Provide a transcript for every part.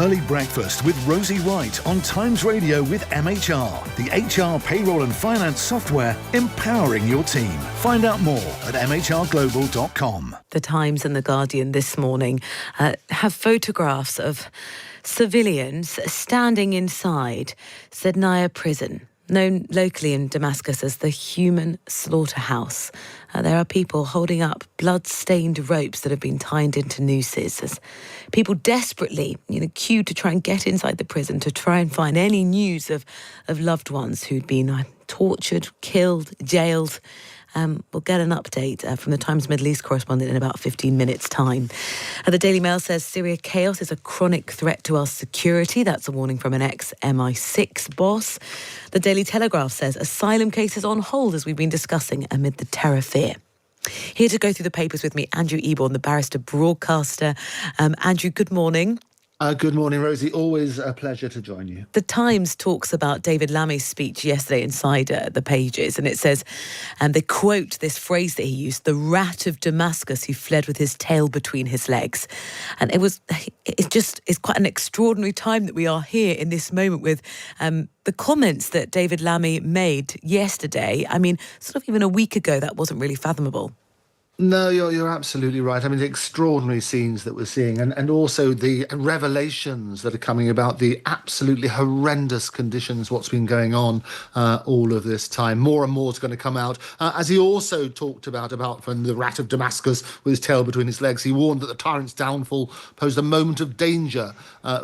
Early Breakfast with Rosie Wright on Times Radio with MHR, the HR, payroll and finance software empowering your team. Find out more at mhrglobal.com. The Times and The Guardian this morning have photographs of civilians standing inside Zednaya prison, known locally in Damascus as the human slaughterhouse. There are people holding up blood-stained ropes that have been tied into nooses as people desperately, queued to try and get inside the prison to try and find any news of loved ones who'd been tortured, killed, jailed. We'll get an update from the Times Middle East correspondent in about 15 minutes' time. The Daily Mail says Syria chaos is a chronic threat to our security. That's a warning from an ex-MI6 boss. The Daily Telegraph says asylum cases on hold, as we've been discussing, amid the terror fear. Here to go through the papers with me, Andrew Eborn, the Barrister broadcaster. Andrew, good morning. Good morning, Rosie. Always a pleasure to join you. The Times talks about David Lammy's speech yesterday inside the pages, and it says, and they quote this phrase that he used, the rat of Damascus who fled with his tail between his legs. And it's quite an extraordinary time that we are here in this moment with the comments that David Lammy made yesterday. I mean, sort of even a week ago, that wasn't really fathomable. No, you're absolutely right. I mean, the extraordinary scenes that we're seeing and also the revelations that are coming about the absolutely horrendous conditions, what's been going on all of this time. More and more is going to come out. As he also talked about from the rat of Damascus with his tail between his legs, he warned that the tyrant's downfall posed a moment of danger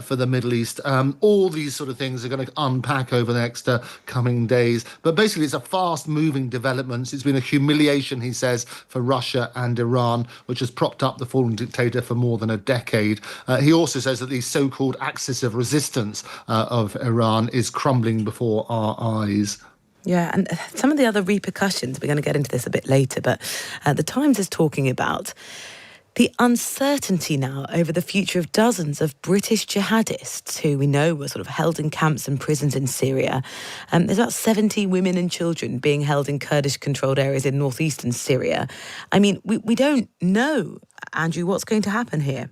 for the Middle East. All these sort of things are going to unpack over the next coming days. But basically, it's a fast-moving development. It's been a humiliation, he says, for Russia and Iran, which has propped up the fallen dictator for more than a decade. He also says that the so-called axis of resistance of Iran is crumbling before our eyes. Yeah, and some of the other repercussions, we're going to get into this a bit later, but the Times is talking about the uncertainty now over the future of dozens of British jihadists who we know were sort of held in camps and prisons in Syria. There's about 70 women and children being held in Kurdish-controlled areas in northeastern Syria. I mean, we don't know, Andrew, what's going to happen here.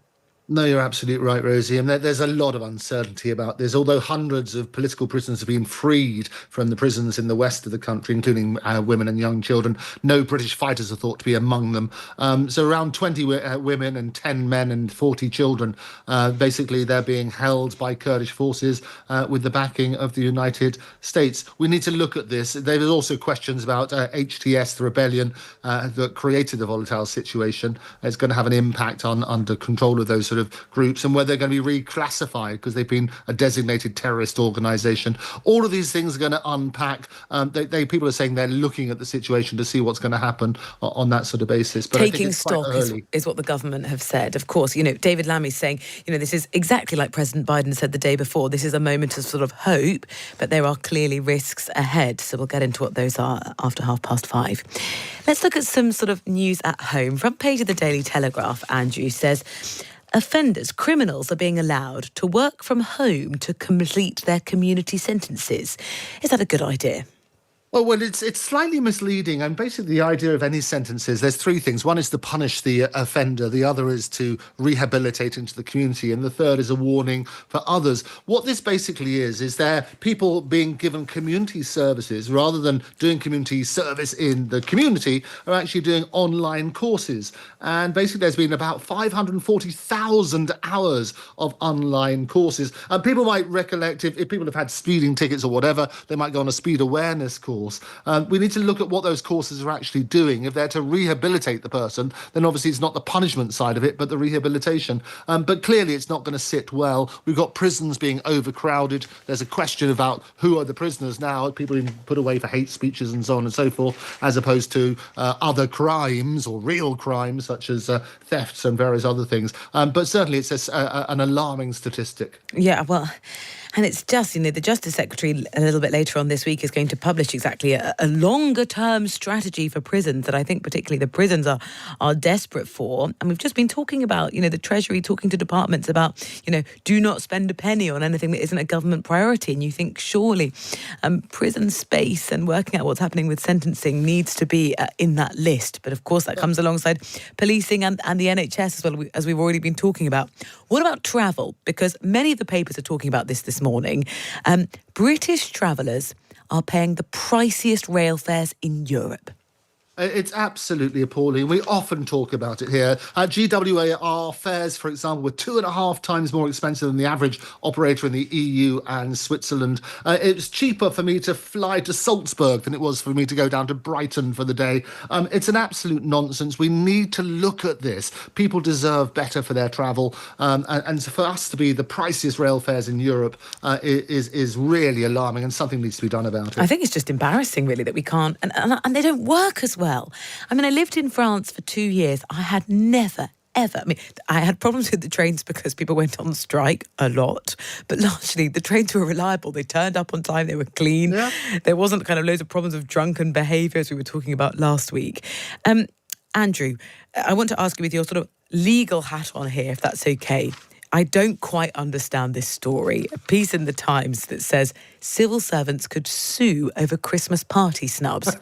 No, you're absolutely right, Rosie. And there's a lot of uncertainty about this. Although hundreds of political prisoners have been freed from the prisons in the west of the country, including women and young children, no British fighters are thought to be among them. So around 20 women and 10 men and 40 children, basically they're being held by Kurdish forces with the backing of the United States. We need to look at this. There's also questions about HTS, the rebellion that created the volatile situation. It's going to have an impact on under control of those sort of groups and whether they're going to be reclassified because they've been a designated terrorist organisation. All of these things are going to unpack. People are saying they're looking at the situation to see what's going to happen on that sort of basis. But taking stock is what the government have said. Of course, David Lammy's saying, this is exactly like President Biden said the day before. This is a moment of sort of hope, but there are clearly risks ahead. So we'll get into what those are after 5:30. Let's look at some sort of news at home. Front page of the Daily Telegraph, Andrew, says criminals are being allowed to work from home to complete their community sentences. Is that a good idea? Well, it's slightly misleading. And basically the idea of any sentences, there's three things. One is to punish the offender. The other is to rehabilitate into the community. And the third is a warning for others. What this basically is they're people being given community services rather than doing community service in the community, are actually doing online courses. And basically there's been about 540,000 hours of online courses. And people might recollect, if people have had speeding tickets or whatever, they might go on a speed awareness course. We need to look at what those courses are actually doing. If they're to rehabilitate the person, then obviously it's not the punishment side of it, but the rehabilitation. But clearly it's not going to sit well. We've got prisons being overcrowded. There's a question about who are the prisoners now, people being put away for hate speeches and so on and so forth, as opposed to other crimes or real crimes such as thefts and various other things. But certainly it's an alarming statistic. Yeah, well, And it's just, the Justice Secretary a little bit later on this week is going to publish exactly a longer-term strategy for prisons that I think particularly the prisons are desperate for. And we've just been talking about, the Treasury talking to departments about, do not spend a penny on anything that isn't a government priority. And you think surely prison space and working out what's happening with sentencing needs to be in that list. But of course, that comes alongside policing and the NHS as well, as we've already been talking about. What about travel? Because many of the papers are talking about this morning. British travellers are paying the priciest rail fares in Europe. It's absolutely appalling. We often talk about it here. GWAR fares, for example, were 2.5 times more expensive than the average operator in the EU and Switzerland. It was cheaper for me to fly to Salzburg than it was for me to go down to Brighton for the day. It's an absolute nonsense. We need to look at this. People deserve better for their travel. And for us to be the priciest rail fares in Europe is really alarming, and something needs to be done about it. I think it's just embarrassing, really, that we can't. And they don't work as well. I mean, I lived in France for 2 years. I had never, ever. I had problems with the trains because people went on strike a lot, but largely the trains were reliable. They turned up on time. They were clean. Yeah. There wasn't kind of loads of problems of drunken behaviour as we were talking about last week. Andrew, I want to ask you with your sort of legal hat on here, if that's okay. I don't quite understand this story. A piece in the Times that says civil servants could sue over Christmas party snubs.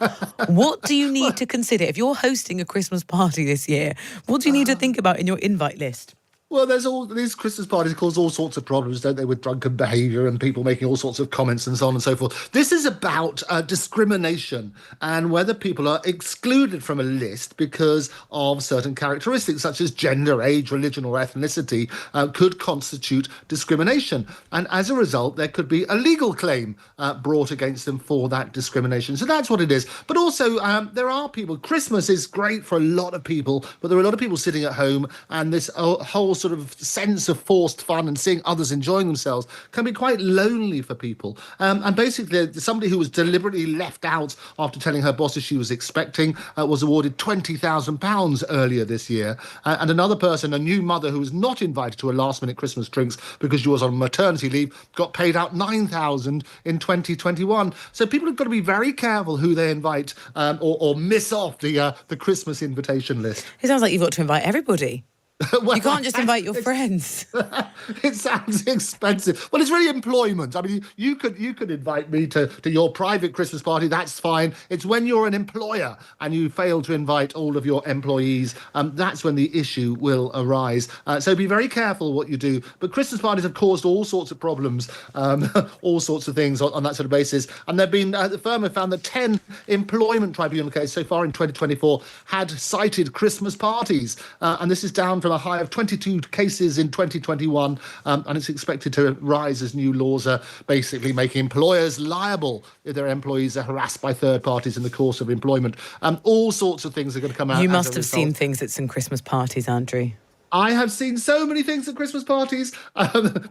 What do you need to consider? If you're hosting a Christmas party this year, what do you need to think about in your invite list? Well, there's all these Christmas parties cause all sorts of problems, don't they, with drunken behaviour and people making all sorts of comments and so on and so forth. This is about discrimination and whether people are excluded from a list because of certain characteristics such as gender, age, religion or ethnicity could constitute discrimination. And as a result, there could be a legal claim brought against them for that discrimination. So that's what it is. But also, there are people. Christmas is great for a lot of people, but there are a lot of people sitting at home, and this whole sort of sense of forced fun and seeing others enjoying themselves can be quite lonely for people. And basically, somebody who was deliberately left out after telling her bosses she was expecting was awarded £20,000 earlier this year. And another person, a new mother who was not invited to a last-minute Christmas drinks because she was on maternity leave, got paid out £9,000 in 2021. So people have got to be very careful who they invite or miss off the Christmas invitation list. It sounds like you've got to invite everybody. Well, you can't just invite your friends. It sounds expensive. Well, it's really employment. I mean, you could invite me to your private Christmas party. That's fine. It's when you're an employer and you fail to invite all of your employees, that's when the issue will arise. So be very careful what you do. But Christmas parties have caused all sorts of problems, all sorts of things on that sort of basis. And the firm have found that 10 employment tribunal cases so far in 2024 had cited Christmas parties. And this is down from a high of 22 cases in 2021, and it's expected to rise as new laws are basically making employers liable if their employees are harassed by third parties in the course of employment. All sorts of things are going to come out. You must have seen things at some Christmas parties, Andrew. I have seen so many things at Christmas parties,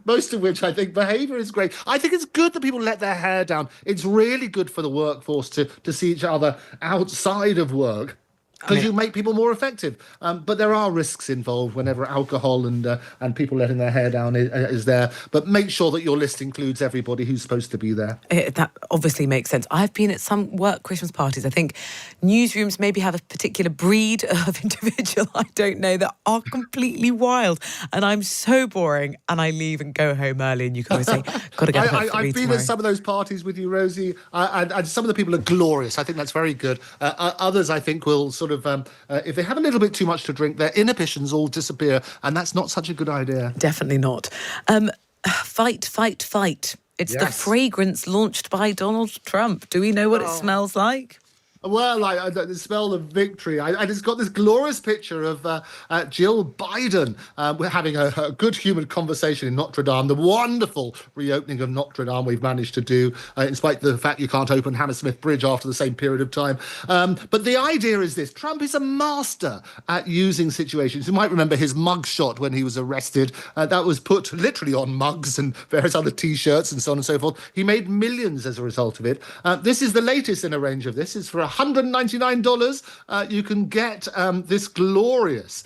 most of which I think behaviour is great. I think it's good that people let their hair down. It's really good for the workforce to see each other outside of work, because you make people more effective. But there are risks involved whenever alcohol and people letting their hair down is there. But make sure that your list includes everybody who's supposed to be there. That obviously makes sense. I've been at some work Christmas parties. I think newsrooms maybe have a particular breed of individual, I don't know, that are completely wild. And I'm so boring, and I leave and go home early, and you can always say, got to get up at 3 I've been tomorrow. at some of those parties with you, Rosie, and some of the people are glorious. I think that's very good. Others, I think, will sort of, if they have a little bit too much to drink, their inhibitions all disappear, and that's not such a good idea. Definitely not. Fight, fight, fight. It's the fragrance launched by Donald Trump. Do we know what it smells like? Well, the smell of victory. I just got this glorious picture of Jill Biden having a good-humoured conversation in Notre Dame, the wonderful reopening of Notre Dame we've managed to do, in spite of the fact you can't open Hammersmith Bridge after the same period of time. But the idea is this. Trump is a master at using situations. You might remember his mugshot when he was arrested. That was put literally on mugs and various other T-shirts and so on and so forth. He made millions as a result of it. This is the latest in a range of this. It's for $199, you can get this glorious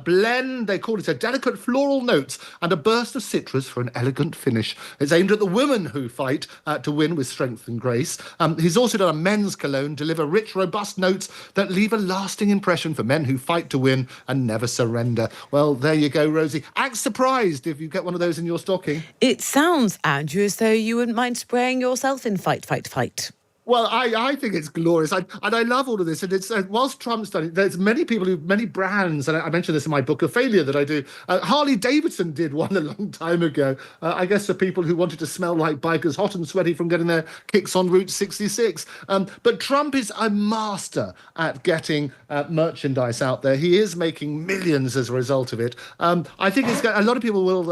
blend. They call it a delicate floral notes and a burst of citrus for an elegant finish. It's aimed at the women who fight to win with strength and grace. He's also done a men's cologne, deliver rich, robust notes that leave a lasting impression for men who fight to win and never surrender. Well, there you go, Rosie. Act surprised if you get one of those in your stocking. It sounds, Andrew, as though you wouldn't mind spraying yourself in fight, fight, fight. Well, I think it's glorious. And I love all of this. And it's whilst Trump's done it, there's many brands, and I mentioned this in my book of failure that I do. Harley Davidson did one a long time ago, I guess for people who wanted to smell like bikers, hot and sweaty from getting their kicks on Route 66. But Trump is a master at getting merchandise out there. He is making millions as a result of it. I think a lot of people will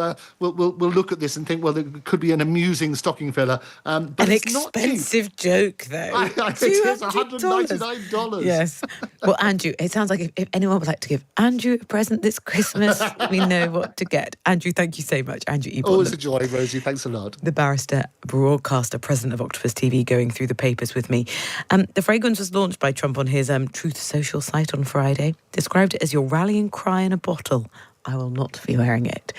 look at this and think, well, it could be an amusing stocking filler. But an it's not cheap. expensive joke. Though. It is $199. Yes. Well, Andrew, it sounds like if anyone would like to give Andrew a present this Christmas, we know what to get. Andrew, thank you so much. Andrew Eborn. Always a joy, Rosie. Thanks a lot. The barrister, broadcaster, president of Octopus TV, going through the papers with me. The fragrance was launched by Trump on his Truth Social site on Friday. Described it as your rallying cry in a bottle. I will not be wearing it.